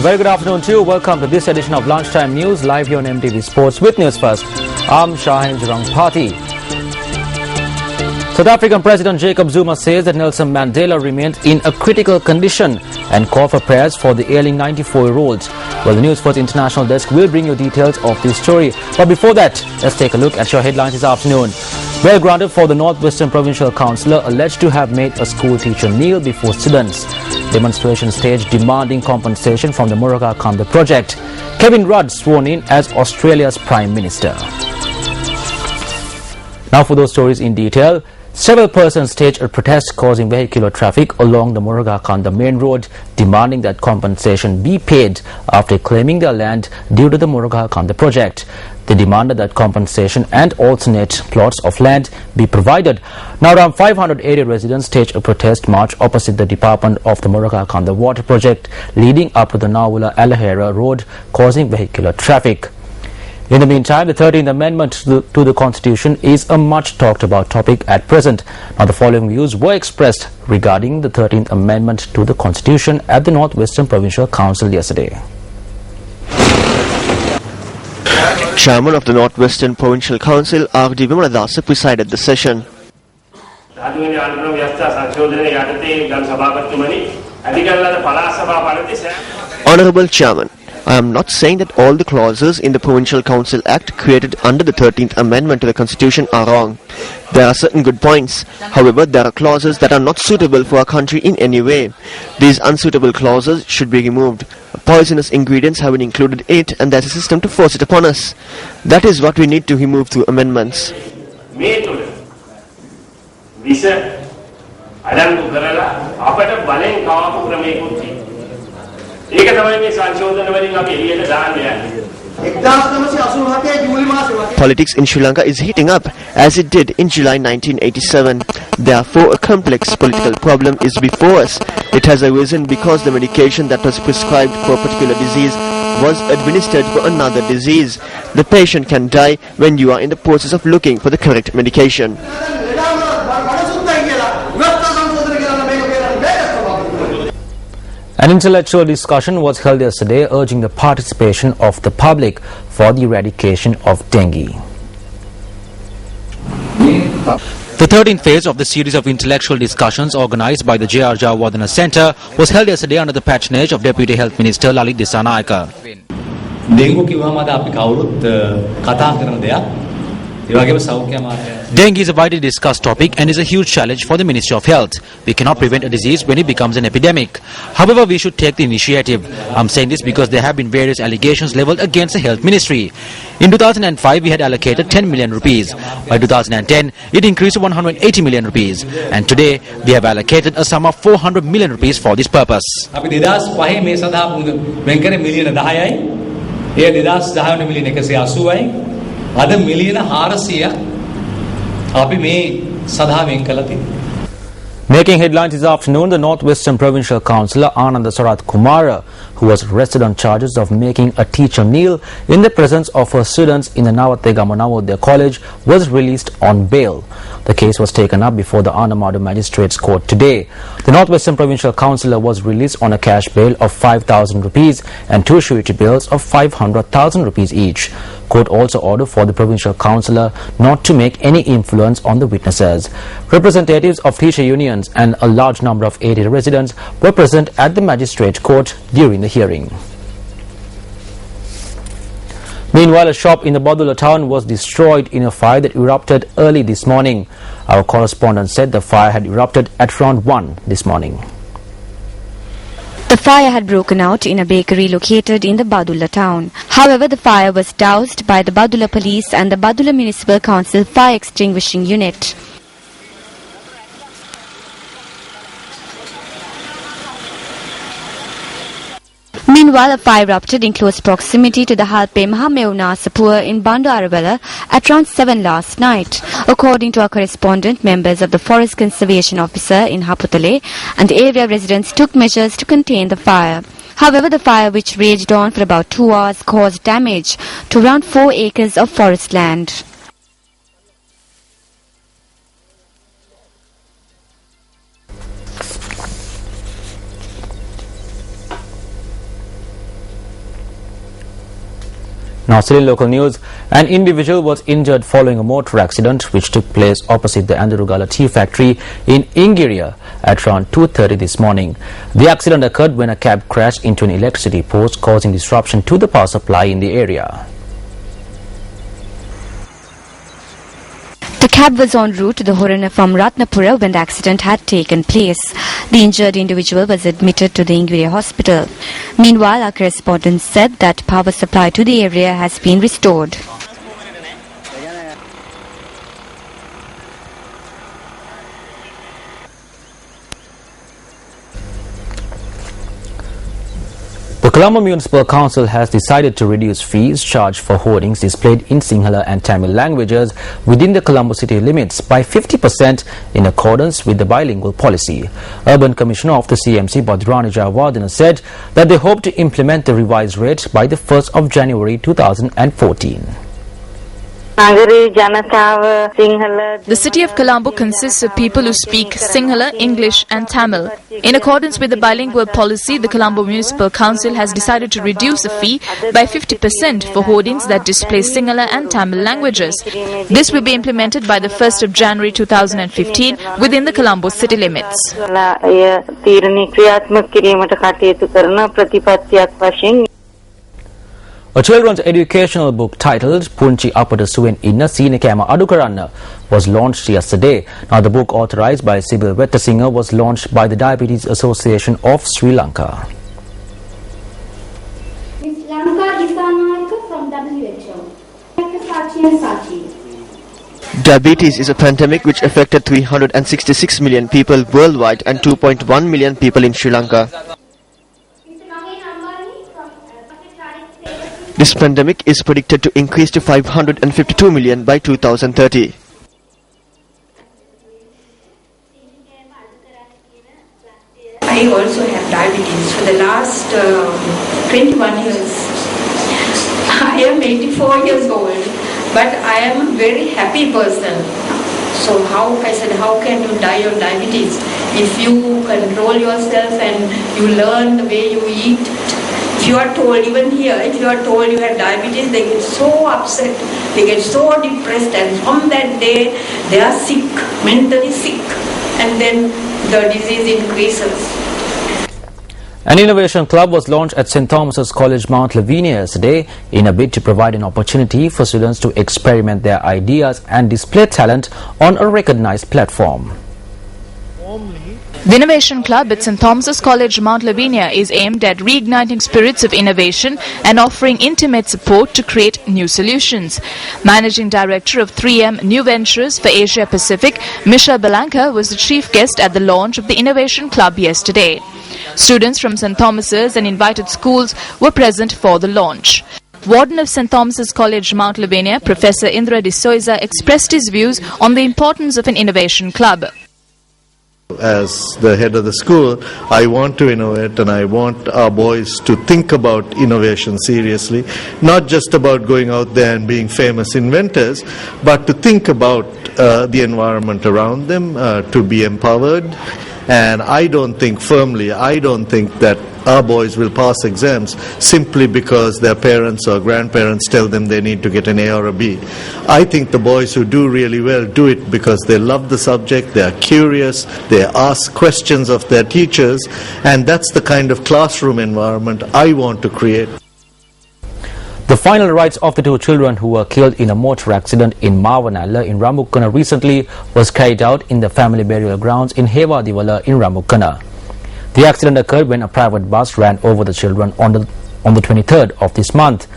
very good afternoon to you. Welcome to this edition of Lunchtime News, live here on MTV Sports. With news first, I'm Shahin Party. South African President Jacob Zuma says that Nelson Mandela remains in a critical condition and called for prayers for the ailing 94-year-old. Well, the News First International Desk will bring you details of this story. But before that, let's take a look at your headlines this afternoon. Bail granted for the Northwestern Provincial Councillor alleged to have made a school teacher kneel before students. Demonstration staged demanding compensation from the Moroka Kanda project. Kevin Rudd sworn in as Australia's Prime Minister. Now for those stories in detail. Several persons staged a protest causing vehicular traffic along the Moroka Kanda main road, demanding that compensation be paid after claiming their land due to the Moroka Kanda project. They demanded that compensation and alternate plots of land be provided. Now around 500 area residents staged a protest march opposite the department of the Moroka Kanda water project, leading up to the Nawula Alahera road, causing vehicular traffic. In the meantime, the 13th Amendment to the Constitution is a much talked about topic at present. Now the following views were expressed regarding the 13th Amendment to the Constitution at the Northwestern Provincial Council yesterday. Chairman of the Northwestern Provincial Council, R.D. Vimaladasa, presided the session. Honorable Chairman, I am not saying that all the clauses in the Provincial Council Act created under the 13th Amendment to the Constitution are wrong. There are certain good points. However, there are clauses that are not suitable for our country in any way. These unsuitable clauses should be removed. Poisonous ingredients have been included in it, and there's a system to force it upon us. That is what we need to remove through amendments. Politics in Sri Lanka is heating up as it did in July 1987. Therefore, a complex political problem is before us. It has arisen because the medication that was prescribed for a particular disease was administered for another disease. The patient can die when you are in the process of looking for the correct medication. An intellectual discussion was held yesterday urging the participation of the public for the eradication of dengue. The 13th phase of the series of intellectual discussions organized by the J.R. Jawardena Centre was held yesterday under the patronage of Deputy Health Minister Lalit Dissanayaka. Dengue is a widely discussed topic and is a huge challenge for the Ministry of Health. We cannot prevent a disease when it becomes an epidemic. However, we should take the initiative. I'm saying this because there have been various allegations leveled against the Health Ministry. In 2005, we had allocated 10 million rupees. By 2010, it increased to 180 million rupees. And today, we have allocated a sum of 400 million rupees for this purpose. Making headlines this afternoon, the Northwestern Provincial Councillor Ananda Sarath Kumara, who was arrested on charges of making a teacher kneel in the presence of her students in the Nawategama Navodaya College, was released on bail. The case was taken up before the Anamadu Magistrates Court today. The Northwestern Provincial Councillor was released on a cash bail of 5,000 rupees and two surety bills of 500,000 rupees each. Court also ordered for the Provincial Councillor not to make any influence on the witnesses. Representatives of teacher unions and a large number of area residents were present at the Magistrate Court during the hearing. Meanwhile, a shop in the Badula town was destroyed in a fire that erupted early this morning. Our correspondent said the fire had erupted at around 1 this morning. The fire had broken out in a bakery located in the Badula town. However, the fire was doused by the Badula Police and the Badula Municipal Council Fire Extinguishing Unit. Meanwhile, a fire erupted in close proximity to the Halpe Mahameuna Sapur in Bandu Aravella at around 7 last night. According to our correspondent, members of the Forest Conservation Officer in Haputale and area residents took measures to contain the fire. However, the fire, which raged on for about 2 hours, caused damage to around 4 acres of forest land. Now, still in local news, an individual was injured following a motor accident which took place opposite the Andurugala tea factory in Ingiria at around 2:30 this morning. The accident occurred when a cab crashed into an electricity post, causing disruption to the power supply in the area. The cab was en route to the Horana from Ratnapura when the accident had taken place. The injured individual was admitted to the Ingria hospital. Meanwhile, our correspondent said that power supply to the area has been restored. The Colombo Municipal Council has decided to reduce fees charged for hoardings displayed in Sinhala and Tamil languages within the Colombo city limits by 50% in accordance with the bilingual policy. Urban Commissioner of the CMC, Badrani Jawardena, said that they hope to implement the revised rate by the 1st of January 2014. The city of Colombo consists of people who speak Sinhala, English and Tamil. In accordance with the bilingual policy, the Colombo Municipal Council has decided to reduce the fee by 50% for hoardings that display Sinhala and Tamil languages. This will be implemented by the 1st of January 2015 within the Colombo city limits. A children's educational book titled Punchi Apata Suwen Inna Sinekama Adukaranna was launched yesterday. Now, the book, authorized by Sibyl Wettasinger, was launched by the Diabetes Association of Sri Lanka. Ms. Lanka Isanayaka from WHO. Diabetes is a pandemic which affected 366 million people worldwide and 2.1 million people in Sri Lanka. This pandemic is predicted to increase to 552 million by 2030. I also have diabetes for the last 21 years. I am 84 years old, but I am a very happy person. So how can you die of diabetes? If you control yourself and you learn the way you eat. If you are told, even here, if you are told you have diabetes, they get so upset, they get so depressed, and from that day they are sick, mentally sick, and then the disease increases. An innovation club was launched at St. Thomas's College, Mount Lavinia yesterday in a bid to provide an opportunity for students to experiment their ideas and display talent on a recognized platform. The Innovation Club at St. Thomas's College, Mount Lavinia is aimed at reigniting spirits of innovation and offering intimate support to create new solutions. Managing Director of 3M New Ventures for Asia Pacific, Misha Belanca, was the chief guest at the launch of the Innovation Club yesterday. Students from St. Thomas's and invited schools were present for the launch. Warden of St. Thomas's College, Mount Lavinia, Professor Indra De Souza, expressed his views on the importance of an innovation club. As the head of the school, I want to innovate, and I want our boys to think about innovation seriously, not just about going out there and being famous inventors, but to think about the environment around them, to be empowered. And I don't think that our boys will pass exams simply because their parents or grandparents tell them they need to get an A or a B. I think the boys who do really well do it because they love the subject, they are curious, they ask questions of their teachers, and that's the kind of classroom environment I want to create. The final rites of the two children who were killed in a motor accident in Mavanalla in Ramukkana recently was carried out in the family burial grounds in Hevadiwala in Ramukkana. The accident occurred when a private bus ran over the children on the 23rd of this month.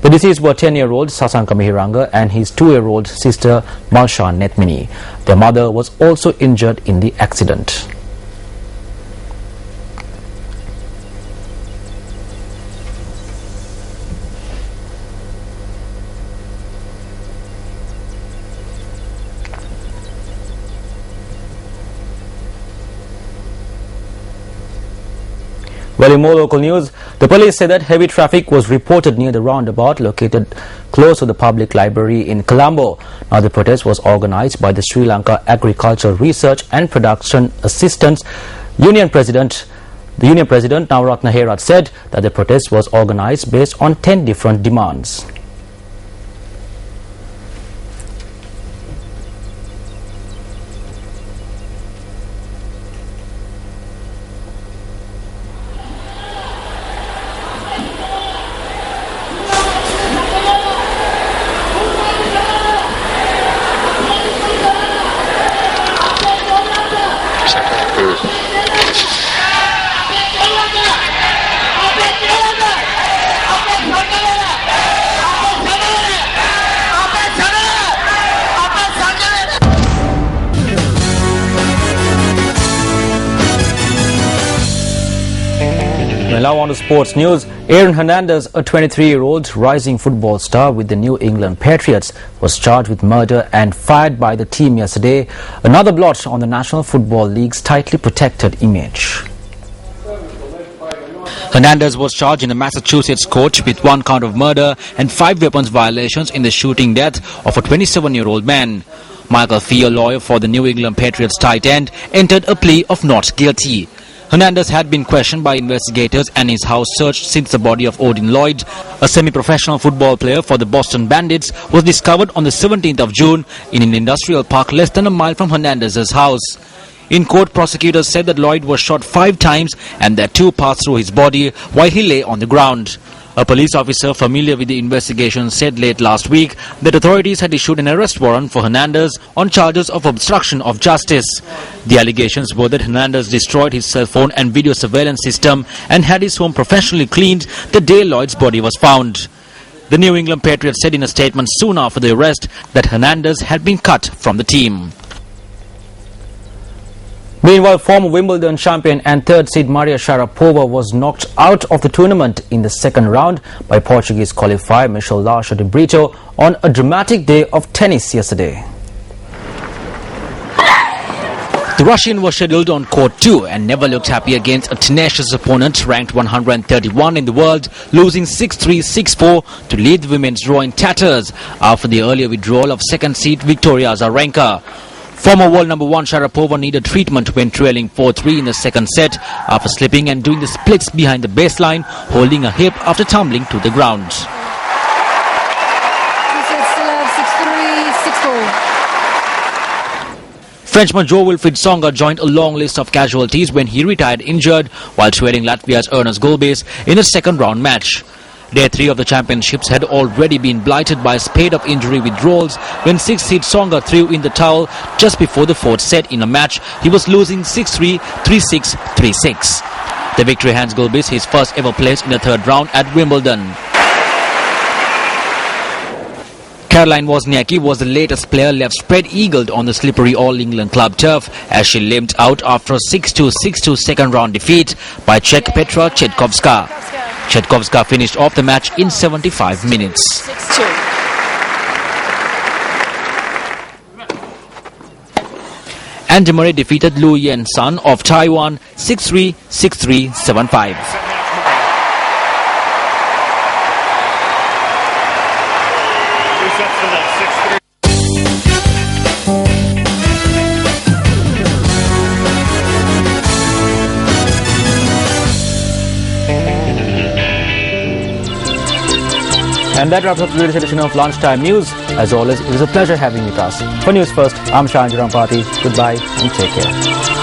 The deceased were 10-year-old Sasanka Mihiranga and his 2-year-old sister Malshan Netmini. Their mother was also injured in the accident. Well, in more local news, the police said that heavy traffic was reported near the roundabout located close to the public library in Colombo. Now, the protest was organized by the Sri Lanka Agricultural Research and Production Assistance Union President The union president Navaratna Herat said that the protest was organized based on 10 different demands. Now on to sports news. Aaron Hernandez, a 23-year-old rising football star with the New England Patriots, was charged with murder and fired by the team yesterday. Another blot on the National Football League's tightly protected image. Hernandez was charged in a Massachusetts court with 1 count of murder and 5 weapons violations in the shooting death of a 27-year-old man. Michael Fee, a lawyer for the New England Patriots tight end, entered a plea of not guilty. Hernandez had been questioned by investigators and his house searched since the body of Odin Lloyd, a semi-professional football player for the Boston Bandits, was discovered on the 17th of June in an industrial park less than a mile from Hernandez's house. In court, prosecutors said that Lloyd was shot 5 times and that 2 passed through his body while he lay on the ground. A police officer familiar with the investigation said late last week that authorities had issued an arrest warrant for Hernandez on charges of obstruction of justice. The allegations were that Hernandez destroyed his cell phone and video surveillance system and had his home professionally cleaned the day Lloyd's body was found. The New England Patriots said in a statement soon after the arrest that Hernandez had been cut from the team. Meanwhile, former Wimbledon champion and 3rd seed Maria Sharapova was knocked out of the tournament in the second round by Portuguese qualifier Michelle Larcher de Brito on a dramatic day of tennis yesterday. The Russian was scheduled on court 2 and never looked happy against a tenacious opponent ranked 131 in the world, losing 6-3, 6-4 to leave the women's draw in tatters after the earlier withdrawal of 2nd seed Victoria Azarenka. Former world number 1 Sharapova needed treatment when trailing 4-3 in the second set after slipping and doing the splits behind the baseline, holding her hip after tumbling to the ground. Frenchman Jo-Wilfried Tsonga joined a long list of casualties when he retired injured while trailing Latvia's Ernest Gulbis in a second round match. Day 3 of the championships had already been blighted by a spate of injury withdrawals when 6th seed Tsonga threw in the towel just before the 4th set in a match he was losing 6-3, 3-6, 3-6. The victory hands Gulbis his first ever place in the 3rd round at Wimbledon. Caroline Wozniacki was the latest player left spread-eagled on the slippery All-England club turf as she limped out after a 6-2, 6-2 second round defeat by Czech Petra Chetkovska. Chetkovska finished off the match in 75 minutes. 6-2. Andy Murray defeated Liu Yen Sun of Taiwan 6-3, 6-3, 7-5. And that wraps up today's edition of Lunchtime News. As always, it was a pleasure having you with us. For News First, I'm Shanji Rampati. Goodbye and take care.